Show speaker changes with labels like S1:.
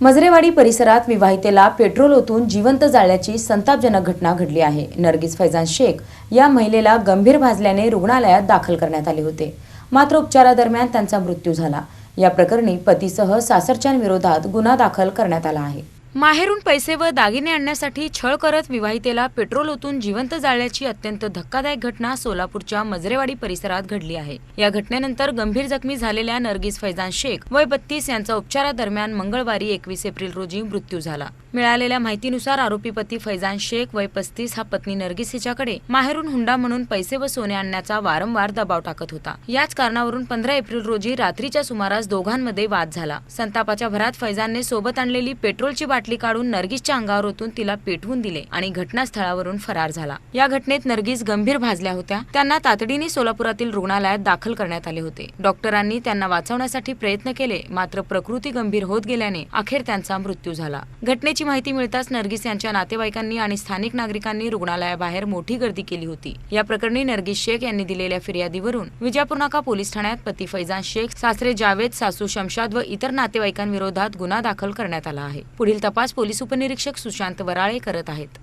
S1: मजरेवाडी परिसरात विवाहितेला पेट्रोल ओतून जिवंत जाळल्याची संतापजनक घटना घडली आहे। नर्गिस फैजान शेख या महिलेला गंभीर भाजल्याने रुग्णालयात दाखल करण्यात आले होते, मात्र उपचारादरम्यान त्यांचा मृत्यू झाला। या प्रकरणी पतीसह सासरच्यांविरोधात गुन्हा दाखल करण्यात आला आहे। माहेरून पैसे व दागिने आणण्यासाठी छळ करत विवाहितेला पेट्रोल ओतून जिवंत जाळल्याची अत्यंत धक्कादायक घटना सोलापूरच्या मजरेवाडी परिसरात घडली आहे। या घटनेनंतर गंभीर जखमी झालेल्या नर्गिस फैजान शेख वय 32 यांचा उपचारादरम्यान मंगळवारी 21 एप्रिल रोजी मृत्यू झाला। मिळालेल्या माहितीनुसार आरोपी पती फैजान शेख वय 35 हा पत्नी नर्गिस हिच्याकडे माहेरून हुंडा म्हणून पैसे व सोने आणण्याचा वारंवार दबाव टाकत होता। याच कारणावरून 15 एप्रिल रोजी रात्रीच्या सुमारास दोघांमध्ये वाद झाला। संतापाच्या भरात फैजानने सोबत आणलेली पेट्रोलची बाटली काढून नर्गिसच्या अंगावर ओतून तिला पेटवून दिले आणि घटनास्थळावरून फरार झाला। या घटनेत नर्गिस गंभीर भाजल्या होत्या। त्यांना तातडीने सोलापुरातील रुग्णालयात दाखल करण्यात आले होते। डॉक्टरांनी त्यांना वाचवण्यासाठी प्रयत्न केले, मात्र प्रकृती गंभीर होत गेल्याने अखेर त्यांचा मृत्यू झाला। घटनेची माहिती मिळताच नर्गिस यांच्या नातेवाईकांनी आणि स्थानिक नागरिकांनी रुग्णालयाबाहेर मोठी गर्दी केली होती। या प्रकरणी नर्गिस शेख यांनी दिलेल्या फिर्यादीवरून विजापूर नाका पोलीस ठाण्यात पती फैजान शेख, सासरे जावेद, सासू शमशाद व इतर नातेवाईकांविरोधात गुन्हा दाखल करण्यात आला आहे। पुढील तपास पोलीस उपनिरीक्षक सुशांत वराळे करत आहेत।